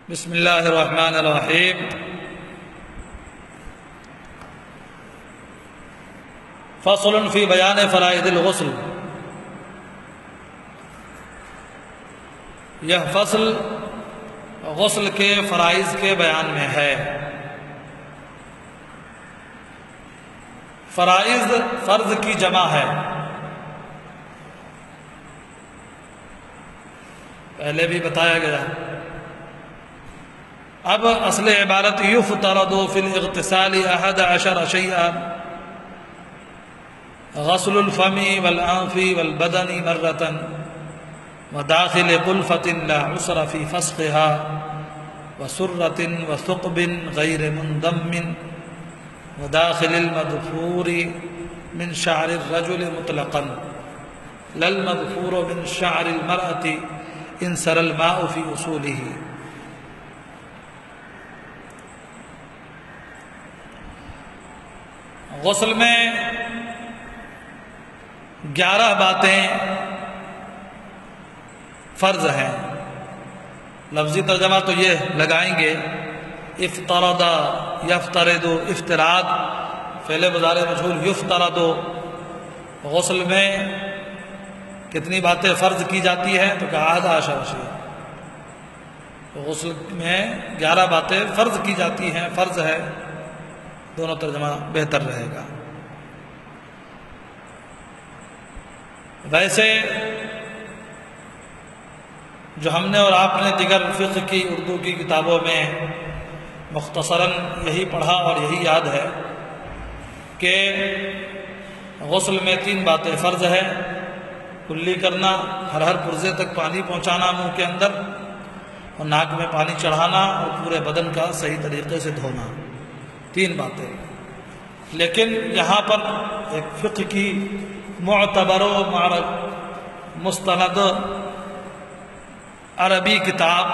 بسم اللہ الرحمن الرحیم۔ فصل فی بیان فرائض الغسل۔ یہ فصل غسل کے فرائض کے بیان میں ہے۔ فرائض فرض کی جمع ہے، پہلے بھی بتایا گیا۔ اب اصل عبارت یفترض فی الاغتسال 11 شیئا غسل الفم والانف والبدن مرة وداخل قلفة لا عسر في فسخها وسرة وثقب غير منضم وداخل المظفور من شعر الرجل مطلقا لا المظفور من شعر المرأة إن سر الماء في أصوله۔ غسل میں 11 باتیں فرض ہیں۔ لفظی ترجمہ تو یہ لگائیں گے افترض یفترض، افتراض فعل مضارع مجهول یفترض۔ غسل میں کتنی باتیں فرض کی جاتی ہیں؟ تو کہا 11 شیء۔ تو غسل میں 11 باتیں فرض کی جاتی ہیں، فرض ہے، دونوں ترجمہ بہتر رہے گا۔ ویسے جو ہم نے اور آپ نے دیگر فقہ کی اردو کی کتابوں میں مختصراً یہی پڑھا اور یہی یاد ہے کہ غسل میں 3 باتیں فرض ہے: کلی کرنا، ہر پرزے تک پانی پہنچانا منہ کے اندر، اور ناک میں پانی چڑھانا، اور پورے بدن کا صحیح طریقے سے دھونا۔ 3 باتیں۔ لیکن یہاں پر ایک فقہ کی معتبر و مستند عربی کتاب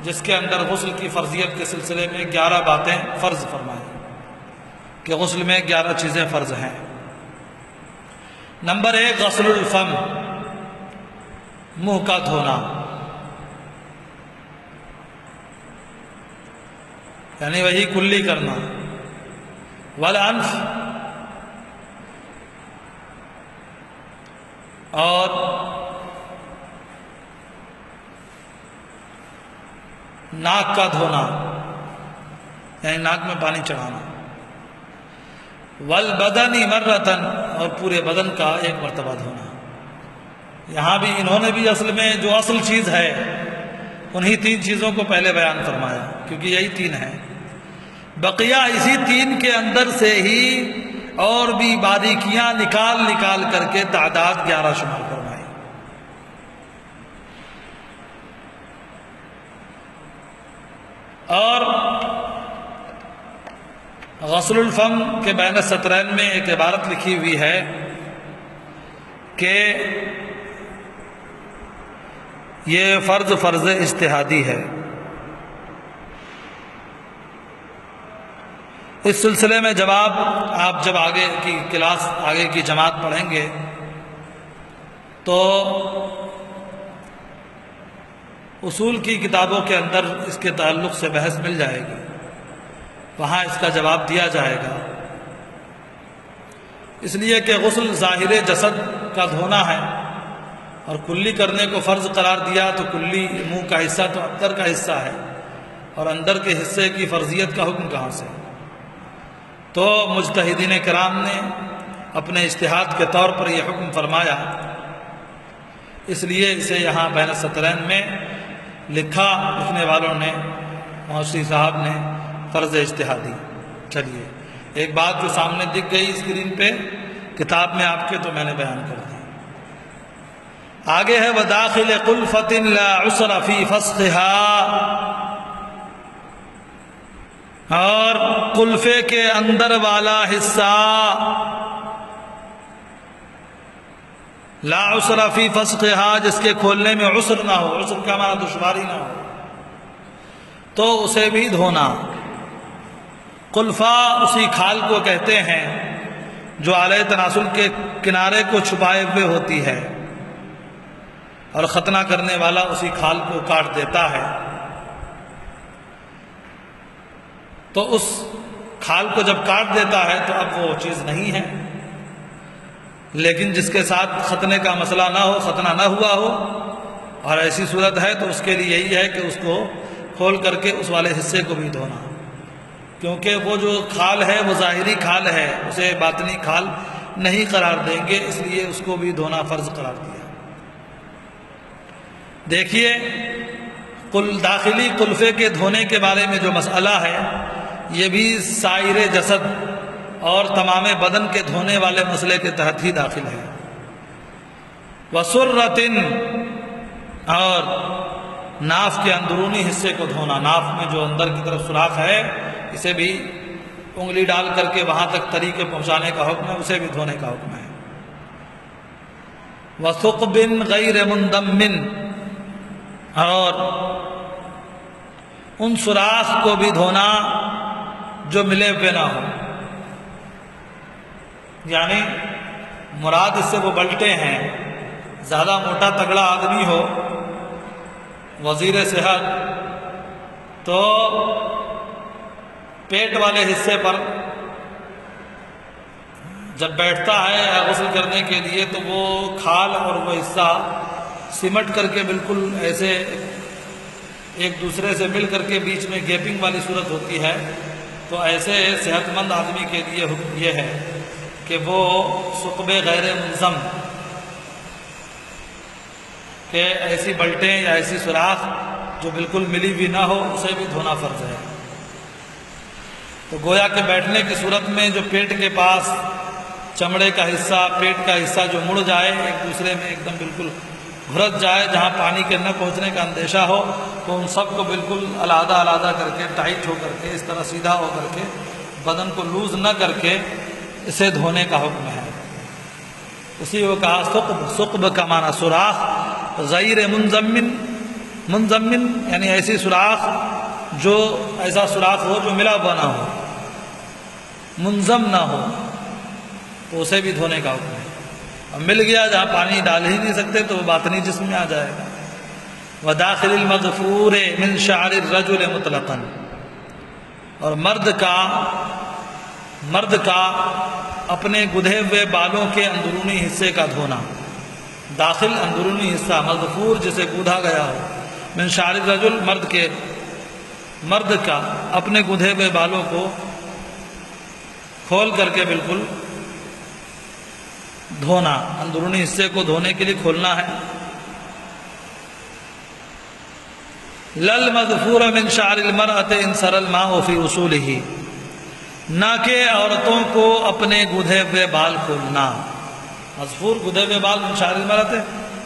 جس کے اندر غسل کی فرضیت کے سلسلے میں 11 باتیں فرض فرمائیں کہ غسل میں 11 چیزیں فرض ہیں۔ نمبر 1 غسل الفم، منہ کا دھونا، یعنی وہی کلی کرنا۔ والانف، اور ناک کا دھونا، یعنی ناک میں پانی چڑھانا۔ والبدن مرتن، اور پورے بدن کا 1 مرتبہ دھونا۔ یہاں بھی انہوں نے بھی اصل میں جو اصل چیز ہے انہی 3 چیزوں کو پہلے بیان فرمایا، کیونکہ یہی 3 ہیں۔ بقیہ اسی 3 کے اندر سے ہی اور بھی باریکیاں نکال کر کے تعداد 11 شمار فرمائی۔ اور غسل الفم کے بین السطرین میں ایک عبارت لکھی ہوئی ہے کہ یہ فرض اجتہادی ہے۔ اس سلسلے میں جواب آپ جب آگے کی کلاس، آگے کی جماعت پڑھیں گے تو اصول کی کتابوں کے اندر اس کے تعلق سے بحث مل جائے گی، وہاں اس کا جواب دیا جائے گا۔ اس لیے کہ غسل ظاہر جسد کا دھونا ہے، اور کلی کرنے کو فرض قرار دیا تو کلی منہ کا حصہ تو اندر کا حصہ ہے، اور اندر کے حصے کی فرضیت کا حکم کہاں سے؟ تو مجتہدین کرام نے اپنے اجتہاد کے طور پر یہ حکم فرمایا، اس لیے اسے یہاں بین السطرین میں لکھا، لکھنے والوں نے، موسوی صاحب نے، فرض اجتہادی۔ چلیے ایک بات جو سامنے دکھ گئی اسکرین پہ کتاب میں آپ کے، تو میں نے بیان کر دی۔ آگے ہے وَدَاخِلِ قُلْفَةٍ لَا عُسْرَ فِي فَسْخِهَا، اور قلفے کے اندر والا حصہ لا عسر فی فسخها، جس کے کھولنے میں عسر نہ ہو، عسر کا معنی دشواری نہ ہو، تو اسے بھی دھونا۔ قلفہ اسی کھال کو کہتے ہیں جو آلہ تناسل کے کنارے کو چھپائے ہوئے ہوتی ہے، اور ختنہ کرنے والا اسی کھال کو کاٹ دیتا ہے۔ تو اس کھال کو جب کاٹ دیتا ہے تو اب وہ چیز نہیں ہے۔ لیکن جس کے ساتھ ختنے کا مسئلہ نہ ہو، ختنہ نہ ہوا ہو، اور ایسی صورت ہے تو اس کے لیے یہی ہے کہ اس کو کھول کر کے اس والے حصے کو بھی دھونا، کیونکہ وہ جو کھال ہے وہ ظاہری کھال ہے، اسے باطنی کھال نہیں قرار دیں گے، اس لیے اس کو بھی دھونا فرض قرار دیا۔ دیکھیے داخلی قلفے کے دھونے کے بارے میں جو مسئلہ ہے یہ بھی سائر جسد اور تمام بدن کے دھونے والے مسئلے کے تحت ہی داخل ہے۔ وسرۃ، اور ناف کے اندرونی حصے کو دھونا، ناف میں جو اندر کی طرف سوراخ ہے اسے بھی انگلی ڈال کر کے وہاں تک تری کے پہنچانے کا حکم ہے، اسے بھی دھونے کا حکم ہے۔ وثقب غیر مندم، اور ان سوراخ کو بھی دھونا جو ملے ہوئے نہ ہو، یعنی مراد اس سے وہ بلٹے ہیں، زیادہ موٹا تگڑا آدمی ہو، وزیر صحت، تو پیٹ والے حصے پر جب بیٹھتا ہے یا غسل کرنے کے لیے تو وہ کھال اور وہ حصہ سمٹ کر کے بالکل ایسے ایک دوسرے سے مل کر کے بیچ میں گیپنگ والی صورت ہوتی ہے، تو ایسے صحت مند آدمی کے لیے حکم یہ ہے کہ وہ ثقب غیر منظم، کہ ایسی بلٹیں یا ایسی سوراخ جو بالکل ملی ہوئی نہ ہو اسے بھی دھونا فرض ہے۔ تو گویا کہ بیٹھنے کی صورت میں جو پیٹ کے پاس چمڑے کا حصہ، پیٹ کا حصہ جو مڑ جائے، ایک دوسرے میں ایک دم بالکل گھرت جائے، جہاں پانی کے نہ پہنچنے کا اندیشہ ہو، تو ان سب کو بالکل علیحدہ علیحدہ کر کے ٹائٹ ہو کر کے اس طرح سیدھا ہو کر کے بدن کو لوز نہ کر کے اسے دھونے کا حکم ہے۔ اسی کو کہا ثقب، ثقب کا معنی سوراخ، غیر منضمن یعنی ایسی سوراخ جو ایسا سوراخ ہو جو ملا ہوا نہ ہو، منظم نہ ہو، تو اسے بھی دھونے کا حکم ہے۔ اب مل گیا جہاں پانی ڈال ہی نہیں سکتے تو وہ باطنی جسم میں آ جائے گا۔ وَدَاخِلِ الْمَغْفُورِ مِنْ شَعْرِ الرَّجُلِ مُطْلَقًا، اور مرد کا اپنے گدھے ہوئے بالوں کے اندرونی حصے کا دھونا، داخل اندرونی حصہ، مغفور جسے گودھا گیا ہو، من شعر الرجل مرد کا اپنے گدھے ہوئے بالوں کو کھول کر کے بالکل دھونا، اندرونی حصے کو دھونے کے لیے کھولنا ہے۔ للمغفور من شعر المرأة ان سر الماء فی اصولہ، نہ کہ عورتوں کو اپنے گدھے ہوئے بال کھولنا، مغفور گدھے ہوئے بال من شعر المرأة،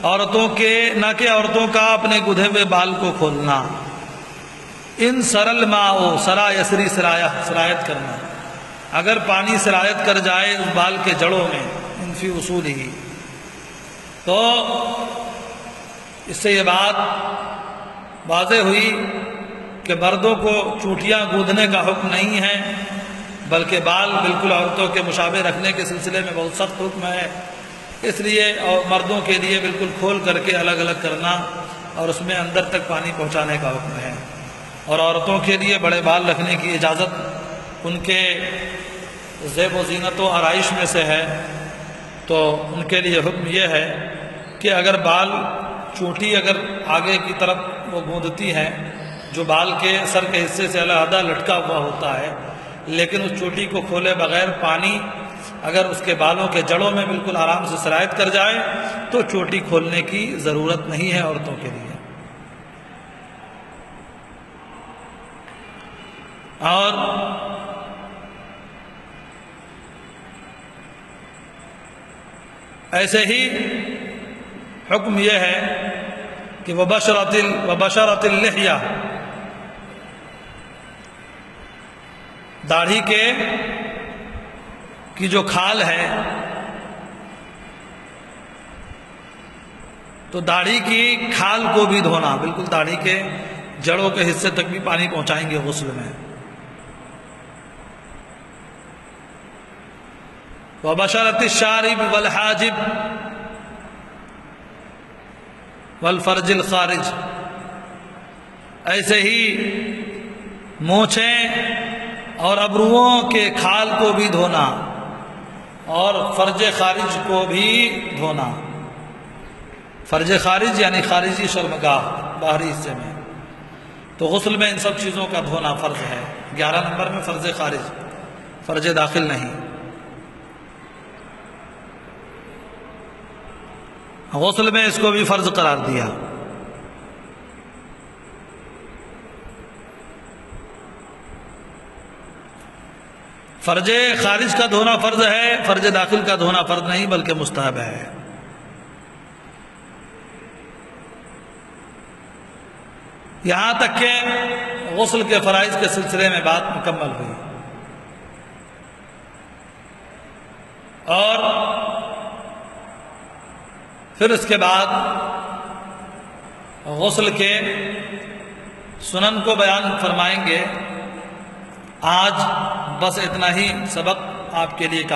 عورتوں کے نہ کہ عورتوں کا اپنے گدھے ہوئے بال کو کھولنا۔ ان سر الماء، سرا یسری سرایت کرنا، اگر پانی سرایت کر جائے اس بال کے جڑوں میں، ان فی اصول ہی، تو اس سے یہ بات واضح ہوئی کہ مردوں کو چونٹیاں گودنے کا حکم نہیں ہے، بلکہ بال بالکل عورتوں کے مشابہ رکھنے کے سلسلے میں بہت سخت حکم ہے۔ اس لیے اور مردوں کے لیے بالکل کھول کر کے الگ الگ کرنا اور اس میں اندر تک پانی پہنچانے کا حکم ہے، اور عورتوں کے لیے بڑے بال رکھنے کی اجازت ان کے زیب و زینت و آرائش میں سے ہے۔ تو ان کے لیے حکم یہ ہے کہ اگر بال چونٹی اگر آگے کی طرف وہ گوندتی ہے، جو بال کے سر کے حصے سے علیحدہ لٹکا ہوا ہوتا ہے، لیکن اس چوٹی کو کھولے بغیر پانی اگر اس کے بالوں کے جڑوں میں بالکل آرام سے سرایت کر جائے تو چوٹی کھولنے کی ضرورت نہیں ہے عورتوں کے لیے۔ اور ایسے ہی حکم یہ ہے کہ وبشرۃ اللحیہ، داڑھی کی جو کھال ہے، تو داڑھی کی کھال کو بھی دھونا، بالکل داڑھی کے جڑوں کے حصے تک بھی پانی پہنچائیں گے غسل میں۔ وبشرۃ الشارب والحاجب والفرج الخارج، ایسے ہی مونچھیں اور ابروؤں کے کھال کو بھی دھونا اور فرج خارج کو بھی دھونا۔ فرج خارج یعنی خارجی شرمگاہ باہری حصے میں، تو غسل میں ان سب چیزوں کا دھونا فرض ہے۔ 11 نمبر میں فرج خارج، فرج داخل نہیں۔ غسل میں اس کو بھی فرض قرار دیا۔ فرج خارج کا دھونا فرض ہے، فرج داخل کا دھونا فرض نہیں بلکہ مستحب ہے۔ یہاں تک کہ غسل کے فرائض کے سلسلے میں بات مکمل ہوئی، اور پھر اس کے بعد غسل کے سنن کو بیان فرمائیں گے۔ آج بس اتنا ہی سبق آپ کے لیے کافی